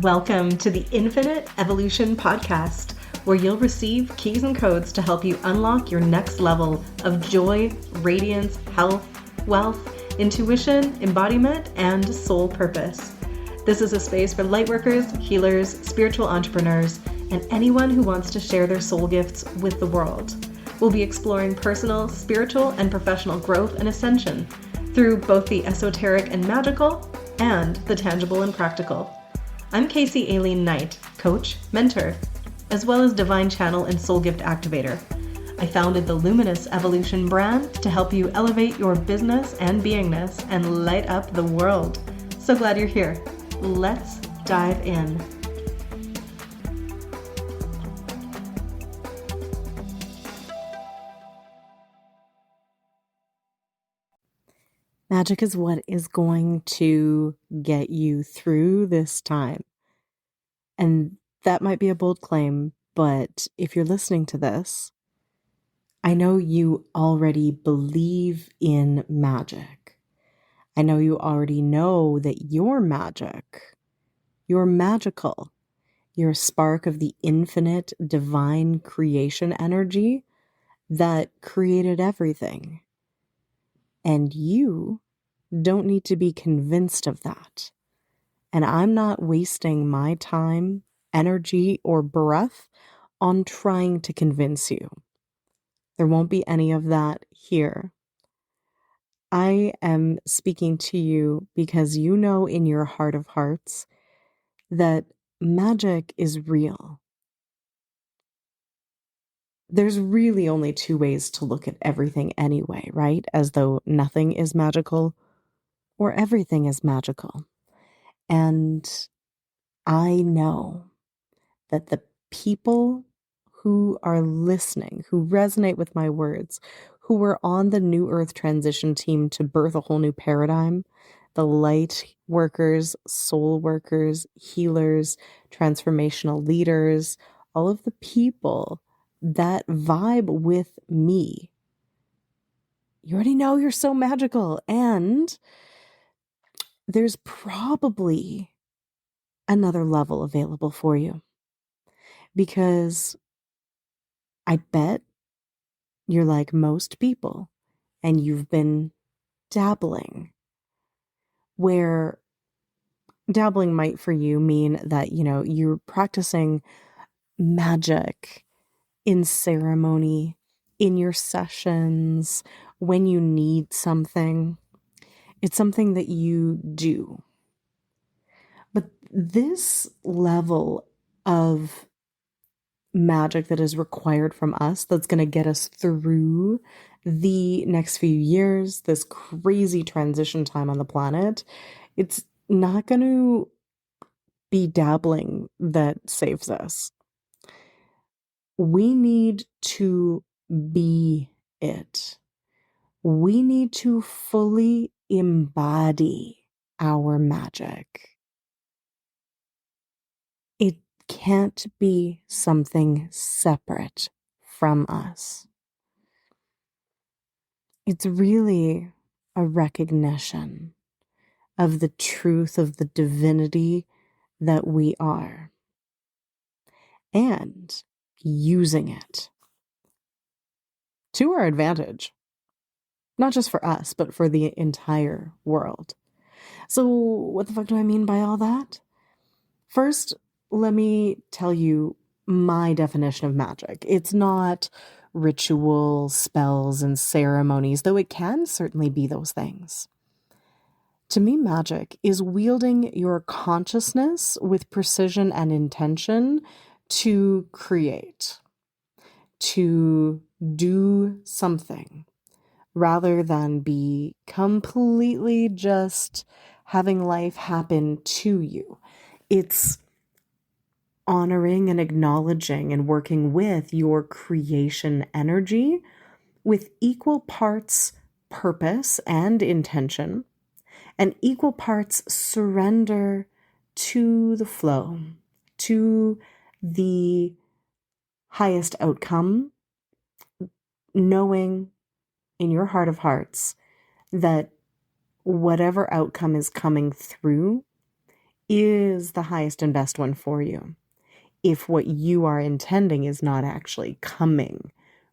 Welcome to the Infinite Evolution Podcast, where you'll receive keys and codes to help you unlock your next level of joy, radiance, health, wealth, intuition, embodiment, and soul purpose. This is a space for lightworkers, healers, spiritual entrepreneurs, and anyone who wants to share their soul gifts with the world. We'll be exploring personal, spiritual, and professional growth and ascension through both the esoteric and magical and the tangible and practical. I'm Casey Aileen Knight, coach, mentor, as well as divine channel and soul gift activator. I founded the Luminous Evolution brand to help you elevate your business and beingness and light up the world. So glad you're here. Let's dive in. Magic is what is going to get you through this time. And that might be a bold claim, but if you're listening to this, I know you already believe in magic. I know you already know that you're magic. You're magical. You're a spark of the infinite divine creation energy that created everything. And you don't need to be convinced of that. And I'm not wasting my time, energy, or breath on trying to convince you. There won't be any of that here. I am speaking to you because you know in your heart of hearts that magic is real. There's really only two ways to look at everything anyway, right? As though nothing is magical or everything is magical. And I know that the people who are listening, who resonate with my words, who were on the New Earth transition team to birth a whole new paradigm, the light workers, soul workers, healers, transformational leaders, all of the people that vibe with me, you already know you're so magical. And there's probably another level available for you. Because I bet you're like most people and you've been dabbling, where dabbling might for you mean that, you're practicing magic in ceremony, in your sessions, when you need something. It's something that you do. But this level of magic that is required from us, that's going to get us through the next few years, this crazy transition time on the planet, it's not going to be dabbling that saves us. We need to be it. We need to fully embody our magic. It can't be something separate from us. It's really a recognition of the truth of the divinity that we are and using it to our advantage, not just for us, but for the entire world. So what the fuck do I mean by all that? First, let me tell you my definition of magic. It's not ritual, spells, and ceremonies, though it can certainly be those things. To me, magic is wielding your consciousness with precision and intention to create, to do something, rather than be completely just having life happen to you. It's honoring and acknowledging and working with your creation energy with equal parts purpose and intention, and equal parts surrender to the flow, to the highest outcome, knowing in your heart of hearts that whatever outcome is coming through is the highest and best one for you if what you are intending is not actually coming,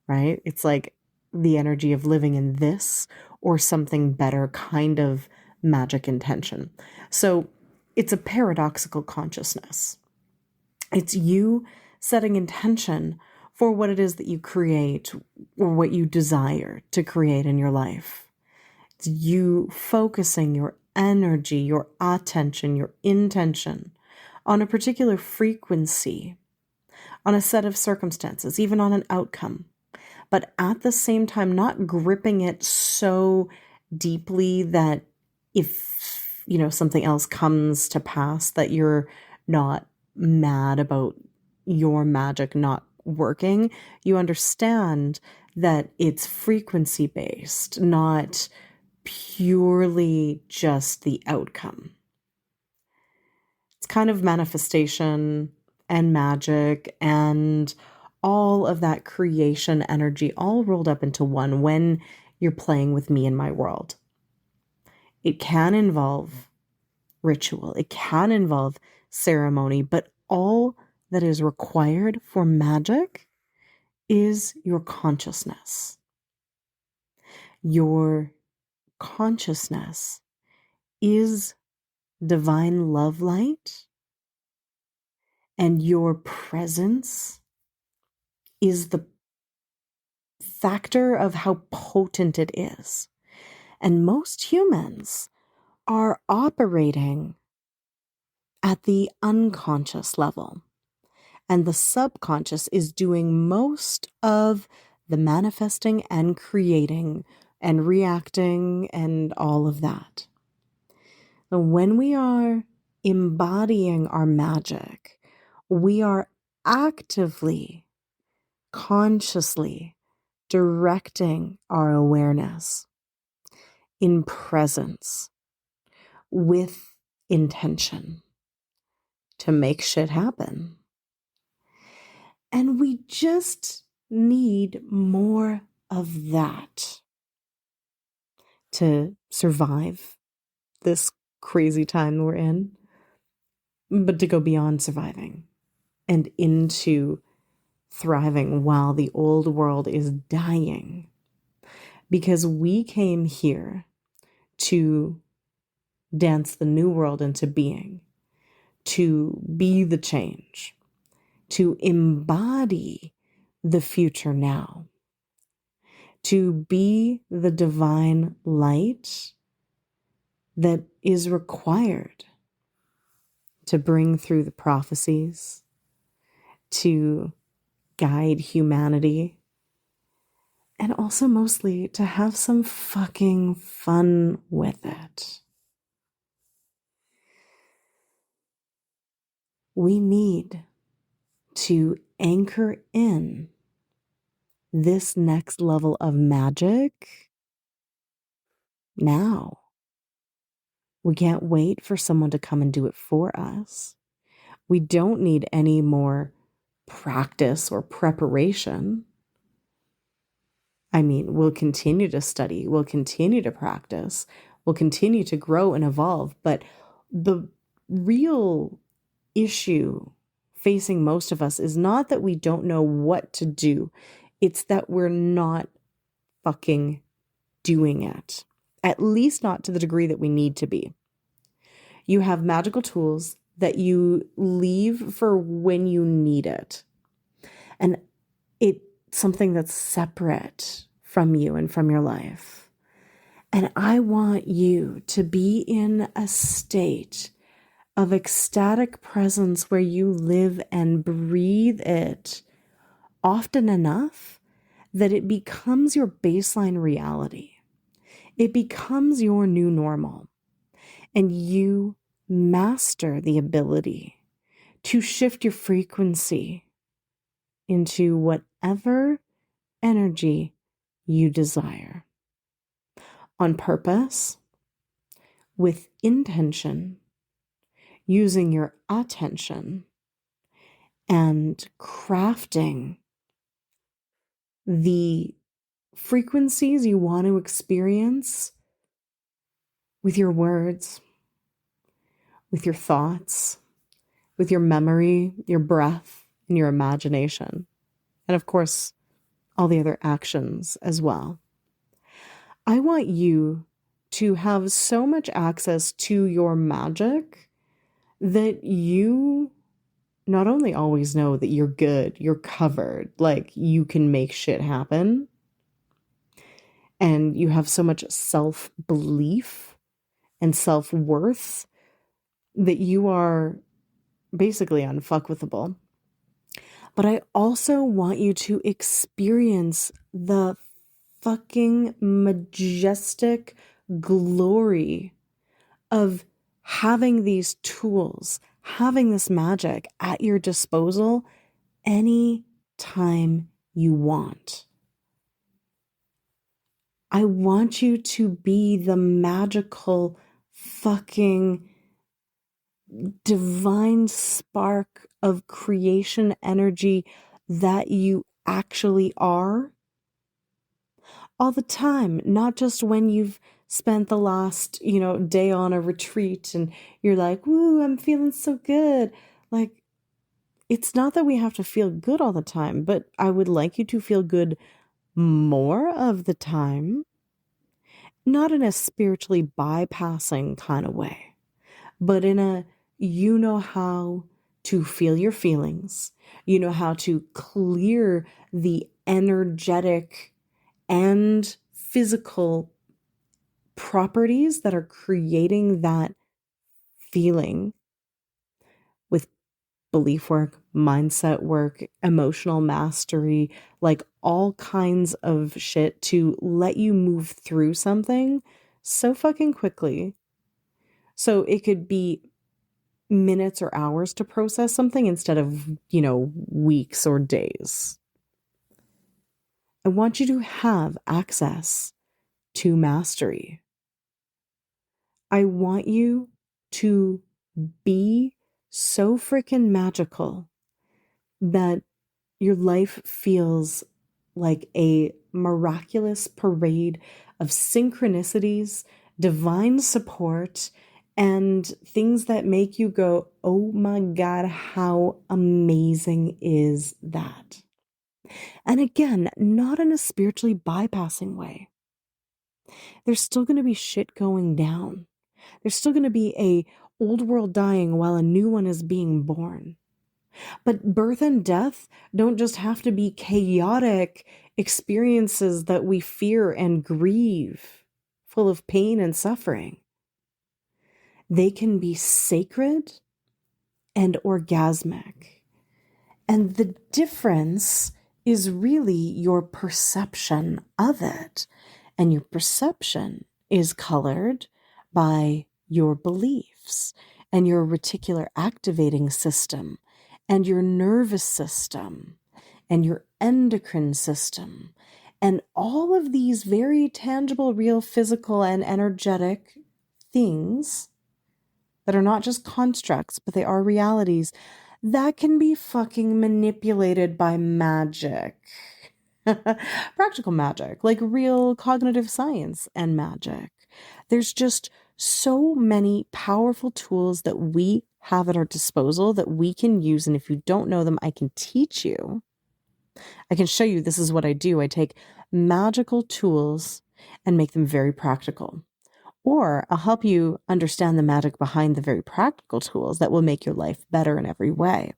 right? It's like the energy of living in this or something better kind of magic intention. So it's a paradoxical consciousness. It's you setting intention for what it is that you create or what you desire to create in your life. It's you focusing your energy, your attention, your intention on a particular frequency, on a set of circumstances, even on an outcome, but at the same time, not gripping it so deeply that if, something else comes to pass, that you're not mad about your magic not working. You understand that it's frequency based, not purely just the outcome. It's kind of manifestation and magic and all of that creation energy all rolled up into one when you're playing with me in my world. It can involve ritual, it can involve ceremony, but all that is required for magic is your consciousness. Your consciousness is divine love light, and your presence is the factor of how potent it is. And most humans are operating at the unconscious level. And the subconscious is doing most of the manifesting and creating and reacting and all of that. So when we are embodying our magic, we are actively, consciously directing our awareness in presence with intention to make shit happen. And we just need more of that to survive this crazy time we're in, but to go beyond surviving and into thriving while the old world is dying. Because we came here to dance the new world into being, to be the change, to embody the future now, to be the divine light that is required to bring through the prophecies, to guide humanity, and also mostly to have some fucking fun with it. We need to anchor in this next level of magic now. We can't wait for someone to come and do it for us. We don't need any more practice or preparation. I mean, we'll continue to study, we'll continue to practice, we'll continue to grow and evolve. But the real issue facing most of us is not that we don't know what to do, it's that we're not fucking doing it, at least not to the degree that we need to be. You have magical tools that you leave for when you need it. And it's something that's separate from you and from your life. And I want you to be in a state of ecstatic presence where you live and breathe it often enough that it becomes your baseline reality. It becomes your new normal. And you master the ability to shift your frequency into whatever energy you desire. On purpose, with intention, using your attention, and crafting the frequencies you want to experience with your words, with your thoughts, with your memory, your breath, and your imagination. And of course, all the other actions as well. I want you to have so much access to your magic that you not only always know that you're good, you're covered, like you can make shit happen, and you have so much self belief and self worth that you are basically unfuckwithable. But I also want you to experience the fucking majestic glory of having these tools, having this magic at your disposal any time you want. I want you to be the magical fucking divine spark of creation energy that you actually are all the time, not just when you've spent the last, day on a retreat and you're like, woo, I'm feeling so good. Like, it's not that we have to feel good all the time, but I would like you to feel good more of the time, not in a spiritually bypassing kind of way, but in a, you know how to feel your feelings, you know how to clear the energetic and physical properties that are creating that feeling with belief work, mindset work, emotional mastery, like all kinds of shit to let you move through something so fucking quickly. So it could be minutes or hours to process something instead of, weeks or days. I want you to have access to mastery. I want you to be so freaking magical that your life feels like a miraculous parade of synchronicities, divine support, and things that make you go, oh my God, how amazing is that? And again, not in a spiritually bypassing way. There's still going to be shit going down. There's still going to be a old world dying while a new one is being born. But birth and death don't just have to be chaotic experiences that we fear and grieve, full of pain and suffering. They can be sacred and orgasmic. And the difference is really your perception of it. And your perception is colored by your beliefs and your reticular activating system and your nervous system and your endocrine system and all of these very tangible, real, physical, and energetic things that are not just constructs, but they are realities that can be fucking manipulated by magic. Practical magic, like real cognitive science and magic. There's just so many powerful tools that we have at our disposal that we can use. And if you don't know them, I can teach you. I can show you this is what I do. I take magical tools and make them very practical. Or I'll help you understand the magic behind the very practical tools that will make your life better in every way.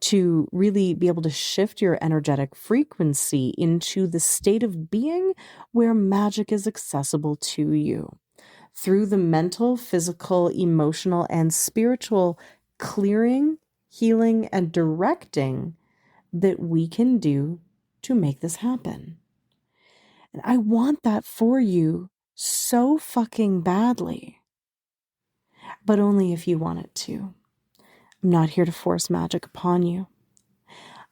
To really be able to shift your energetic frequency into the state of being where magic is accessible to you through the mental, physical, emotional, and spiritual clearing, healing, and directing that we can do to make this happen. And I want that for you so fucking badly, but only if you want it to. I'm not here to force magic upon you.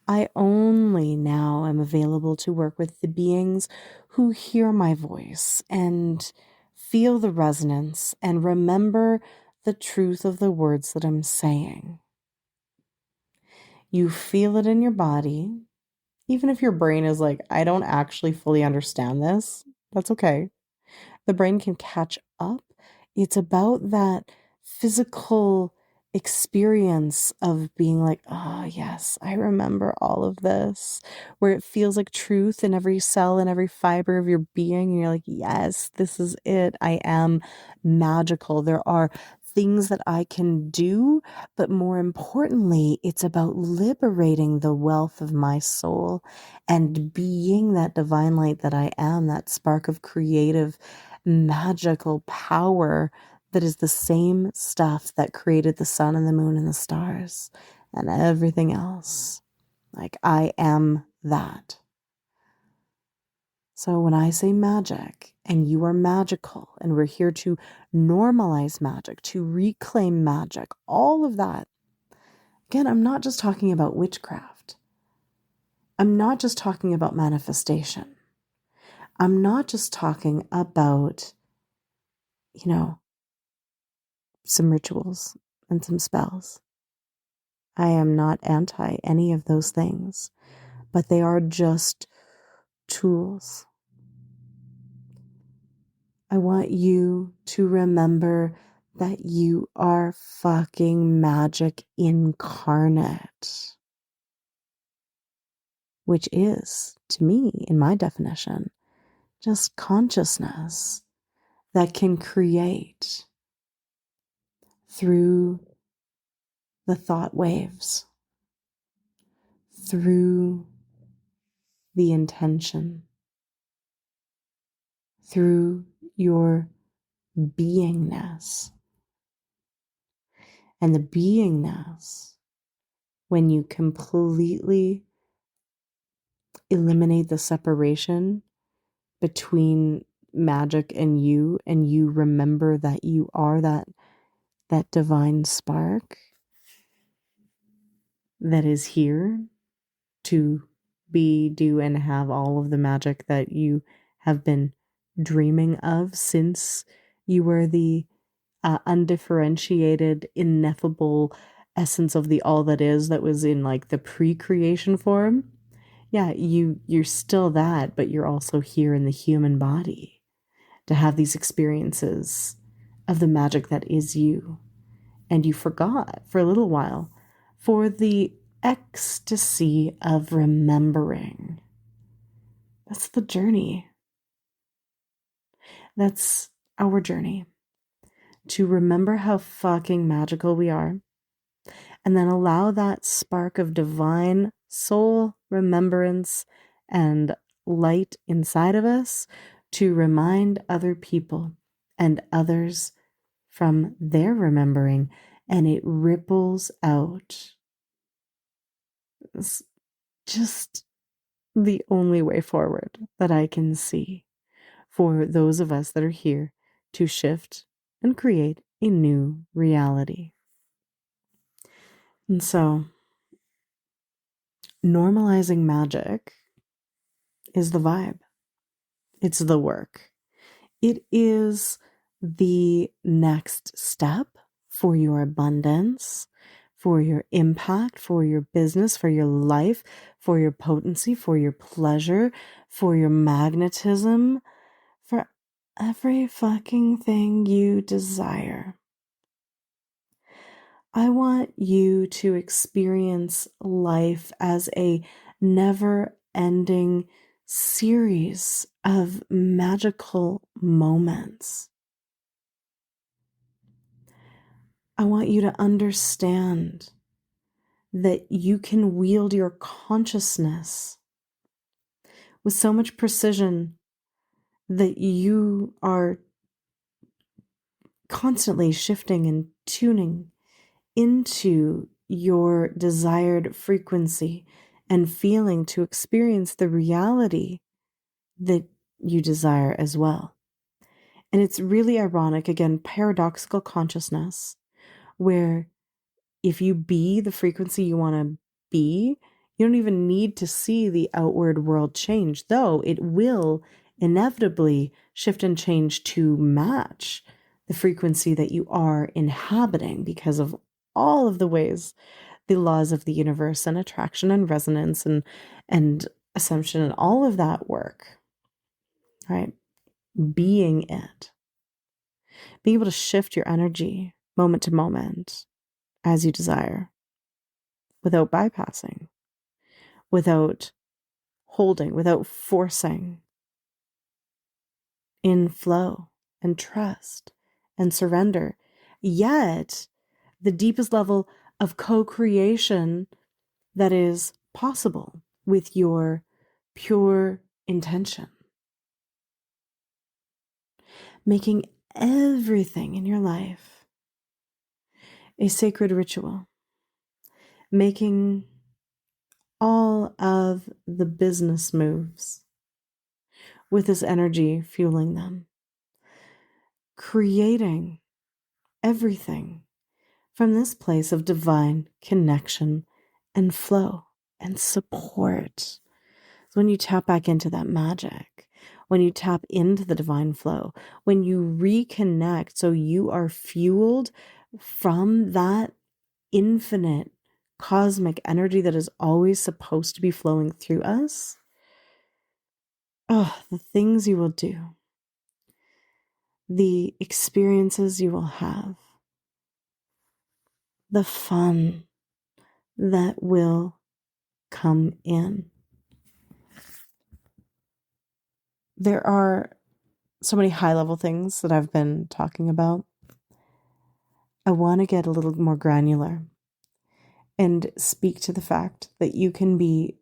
I only now am available to work with the beings who hear my voice and feel the resonance and remember the truth of the words that I'm saying. You feel it in your body. Even if your brain is like, I don't actually fully understand this, that's okay. The brain can catch up. It's about that physical experience of being like, oh, yes, I remember all of this, where it feels like truth in every cell and every fiber of your being. And you're like, yes, this is it. I am magical. There are things that I can do, but more importantly, it's about liberating the wealth of my soul and being that divine light that I am, that spark of creative, magical power that is the same stuff that created the sun and the moon and the stars and everything else. Like, I am that. So when I say magic and you are magical and we're here to normalize magic, to reclaim magic, all of that, again, I'm not just talking about witchcraft. I'm not just talking about manifestation. I'm not just talking about, some rituals and some spells. I am not anti any of those things, but they are just tools. I want you to remember that you are fucking magic incarnate, which is, to me, in my definition, just consciousness that can create through the thought waves, through the intention, through your beingness. And the beingness, when you completely eliminate the separation between magic and you remember that you are that divine spark that is here to be, do, and have all of the magic that you have been dreaming of since you were the undifferentiated, ineffable essence of the all that is that was in like the pre-creation form. Yeah, you're still that, but you're also here in the human body to have these experiences of the magic that is you. And you forgot for a little while for the ecstasy of remembering. That's the journey. That's our journey. To remember how fucking magical we are, and then allow that spark of divine soul remembrance and light inside of us to remind other people and others from their remembering, and it ripples out. It's just the only way forward that I can see for those of us that are here to shift and create a new reality. And so, normalizing magic is the vibe. It's the work. It is the next step for your abundance, for your impact, for your business, for your life, for your potency, for your pleasure, for your magnetism, for every fucking thing you desire. I want you to experience life as a never-ending series of magical moments. I want you to understand that you can wield your consciousness with so much precision that you are constantly shifting and tuning into your desired frequency and feeling to experience the reality that you desire as well. And it's really ironic, again, paradoxical consciousness, where if you be the frequency you want to be, you don't even need to see the outward world change, though it will inevitably shift and change to match the frequency that you are inhabiting because of all of the ways the laws of the universe and attraction and resonance and assumption and all of that work, right? Being it, being able to shift your energy moment to moment, as you desire, without bypassing, without holding, without forcing, in flow and trust and surrender. Yet, the deepest level of co-creation that is possible with your pure intention. Making everything in your life a sacred ritual. Making all of the business moves with this energy fueling them. Creating everything from this place of divine connection and flow and support. So when you tap back into that magic, when you tap into the divine flow, when you reconnect, so you are fueled from that infinite cosmic energy that is always supposed to be flowing through us. Oh, the things you will do, the experiences you will have, the fun that will come in. There are so many high-level things that I've been talking about. I want to get a little more granular and speak to the fact that you can be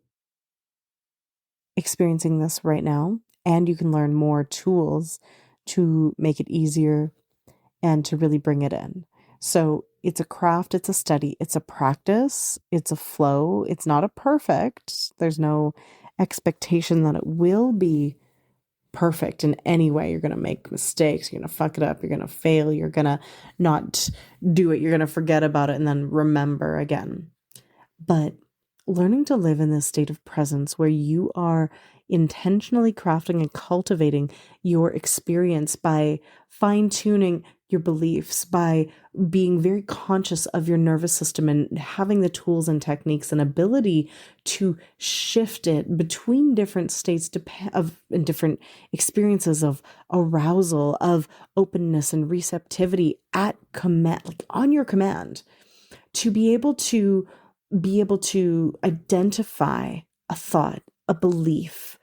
experiencing this right now, and you can learn more tools to make it easier and to really bring it in. So it's a craft, it's a study, it's a practice, it's a flow. It's not a perfect. There's no expectation that it will be perfect in any way. You're going to make mistakes. You're going to fuck it up. You're going to fail. You're going to not do it. You're going to forget about it and then remember again. But learning to live in this state of presence where you are intentionally crafting and cultivating your experience by fine-tuning your beliefs, by being very conscious of your nervous system and having the tools and techniques and ability to shift it between different states and different experiences of arousal, of openness and receptivity at command, like on your command, to be able to identify a thought, a belief,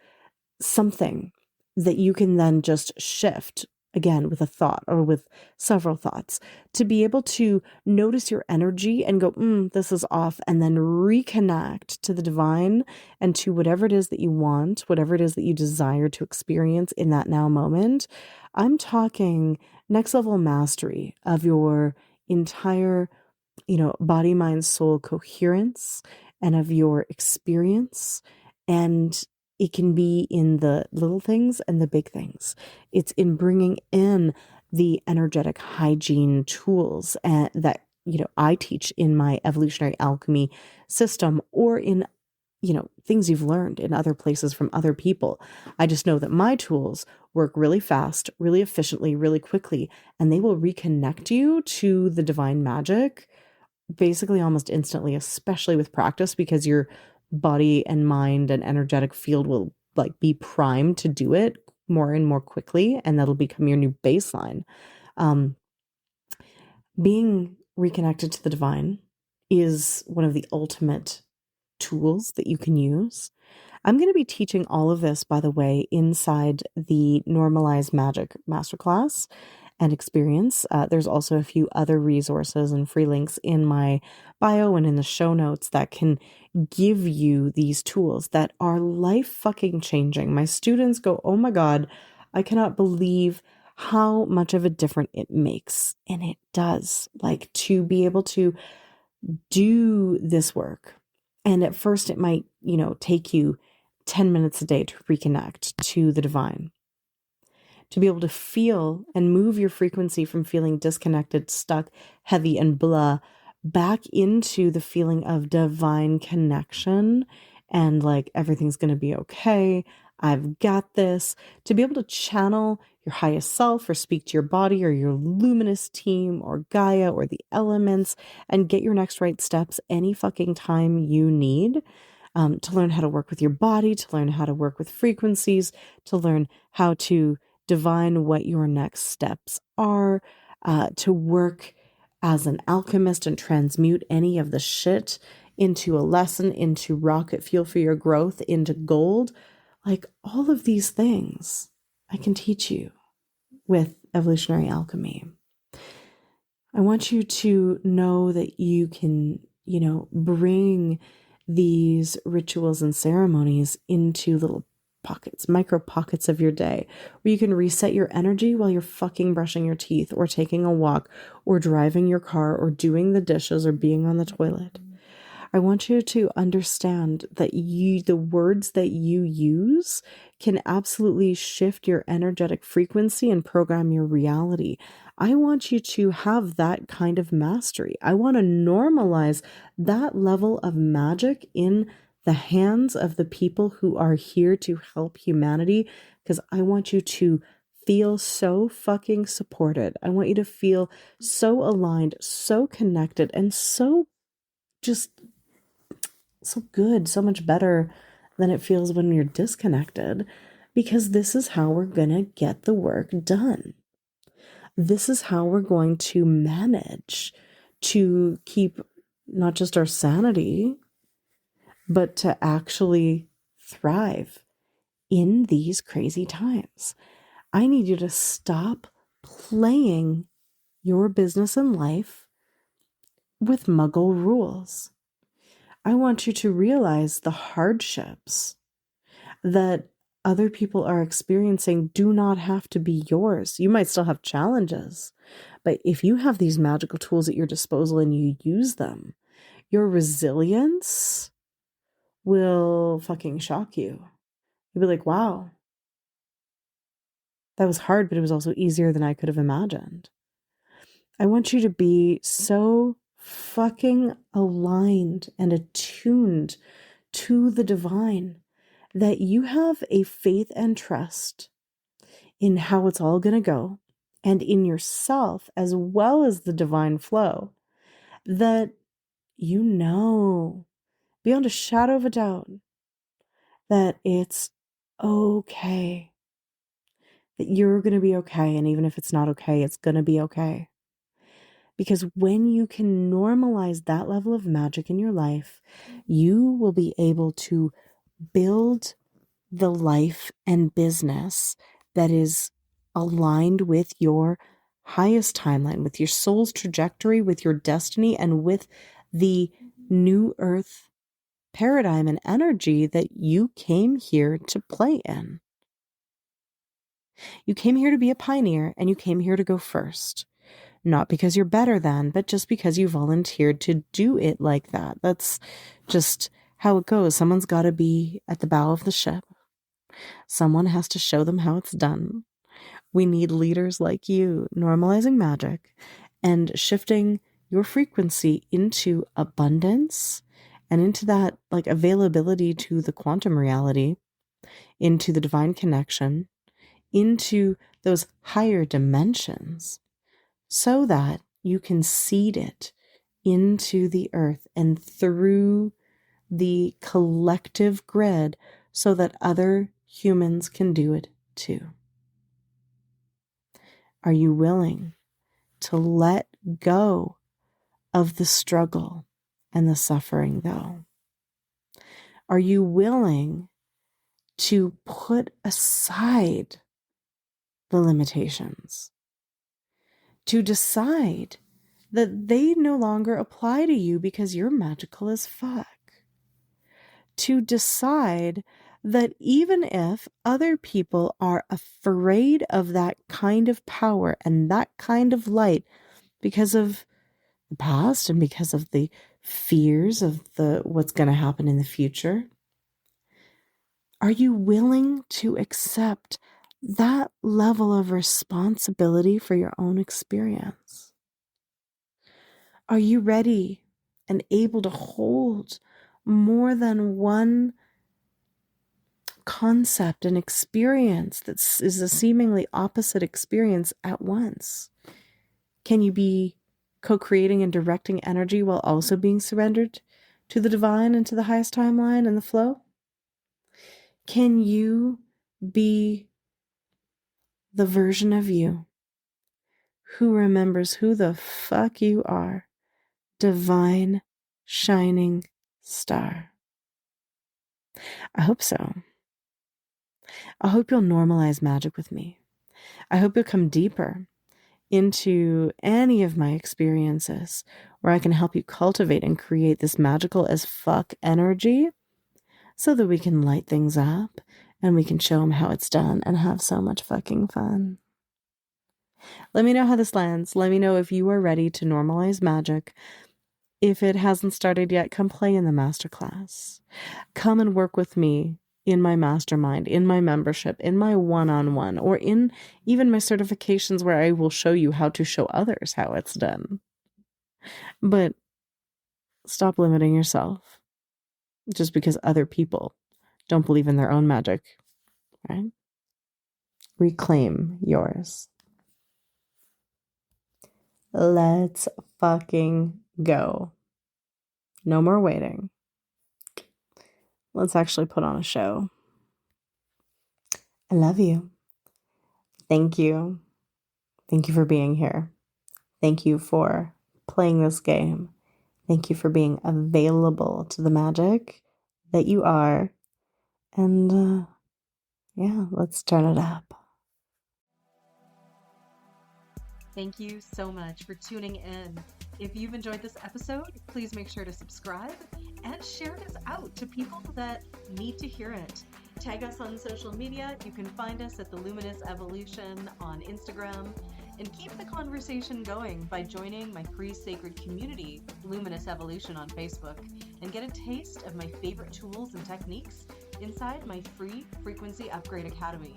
something that you can then just shift again with a thought or with several thoughts, to be able to notice your energy and go, this is off, and then reconnect to the divine and to whatever it is that you want, whatever it is that you desire to experience in that now moment. I'm talking next level mastery of your entire body, mind, soul coherence and of your experience. And it can be in the little things and the big things. It's in bringing in the energetic hygiene tools that, I teach in my evolutionary alchemy system, or in, things you've learned in other places from other people. I just know that my tools work really fast, really efficiently, really quickly, and they will reconnect you to the divine magic basically almost instantly, especially with practice, because your body and mind and energetic field will be primed to do it more and more quickly, and that'll become your new baseline. Being reconnected to the divine is one of the ultimate tools that you can use. I'm going to be teaching all of this, by the way, inside the Normalize Magic masterclass and experience. There's also a few other resources and free links in my bio and in the show notes that can give you these tools that are life fucking changing. My students go, oh my God, I cannot believe how much of a difference it makes. And it does. To be able to do this work. And at first it might, take you 10 minutes a day to reconnect to the divine, to be able to feel and move your frequency from feeling disconnected, stuck, heavy, and blah, back into the feeling of divine connection and everything's going to be okay. I've got this. To be able to channel your highest self or speak to your body or your luminous team or Gaia or the elements and get your next right steps any fucking time you need. To learn how to work with your body, to learn how to work with frequencies, to learn how to divine what your next steps are, to work as an alchemist and transmute any of the shit into a lesson, into rocket fuel for your growth, into gold. Like all of these things I can teach you with evolutionary alchemy. I want you to know that you can, bring these rituals and ceremonies into little pockets, micro pockets of your day, where you can reset your energy while you're fucking brushing your teeth or taking a walk or driving your car or doing the dishes or being on the toilet. I want you to understand that the words that you use can absolutely shift your energetic frequency and program your reality. I want you to have that kind of mastery. I want to normalize that level of magic in the hands of the people who are here to help humanity, because I want you to feel so fucking supported. I want you to feel so aligned, so connected, and so just so good, so much better than it feels when you're disconnected, because this is how we're going to get the work done. This is how we're going to manage to keep not just our sanity, but to actually thrive in these crazy times. I need you to stop playing your business and life with muggle rules. I want you to realize the hardships that other people are experiencing do not have to be yours. You might still have challenges, but if you have these magical tools at your disposal and you use them, your resilience will fucking shock you. You'll be like, wow, that was hard, but it was also easier than I could have imagined. I want you to be so fucking aligned and attuned to the divine that you have a faith and trust in how it's all going to go and in yourself as well as the divine flow, that you know beyond a shadow of a doubt that it's okay, that you're going to be okay. And even if it's not okay, it's going to be okay. Because when you can normalize that level of magic in your life, you will be able to build the life and business that is aligned with your highest timeline, with your soul's trajectory, with your destiny, and with the new earth paradigm and energy that you came here to play in. You came here to be a pioneer, and you came here to go first. Not because you're better than, but just because you volunteered to do it like that. That's just how it goes. Someone's got to be at the bow of the ship. Someone has to show them how it's done. We need leaders like you, normalizing magic and shifting your frequency into abundance and into that like availability to the quantum reality, into the divine connection, into those higher dimensions, so that you can seed it into the earth and through the collective grid so that other humans can do it too. Are you willing to let go of the struggle and the suffering, though? Are you willing to put aside the limitations, to decide that they no longer apply to you because you're magical as fuck? To decide that even if other people are afraid of that kind of power and that kind of light because of the past and because of the fears of what's going to happen in the future, are you willing to accept that level of responsibility for your own experience? Are you ready and able to hold more than one concept and experience that is a seemingly opposite experience at once? Can you be co-creating and directing energy while also being surrendered to the divine and to the highest timeline and the flow? Can you be the version of you who remembers who the fuck you are. Divine, shining star. I hope so. I hope you'll normalize magic with me. I hope you'll come deeper into any of my experiences where I can help you cultivate and create this magical as fuck energy so that we can light things up and we can show them how it's done and have so much fucking fun. Let me know how this lands. Let me know if you are ready to normalize magic. If it hasn't started yet, come play in the masterclass. Come and work with me in my mastermind, in my membership, in my one-on-one, or in even my certifications where I will show you how to show others how it's done. But stop limiting yourself just because other people don't believe in their own magic, right? Reclaim yours. Let's fucking go. No more waiting. Let's actually put on a show. I love you. Thank you. Thank you for being here. Thank you for playing this game. Thank you for being available to the magic that you are. And yeah, let's turn it up. Thank you so much for tuning in. If you've enjoyed this episode, please make sure to subscribe and share this out to people that need to hear it. Tag us on social media. You can find us at The Luminous Evolution on Instagram. And keep the conversation going by joining my free sacred community, Luminous Evolution, on Facebook, and get a taste of my favorite tools and techniques inside my free Frequency Upgrade Academy.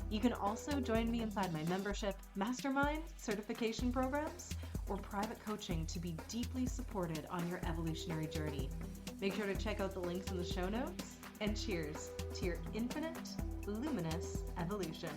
You can also join me inside my membership, mastermind, certification programs, or private coaching to be deeply supported on your evolutionary journey. Make sure to check out the links in the show notes, and cheers to your infinite, luminous evolution.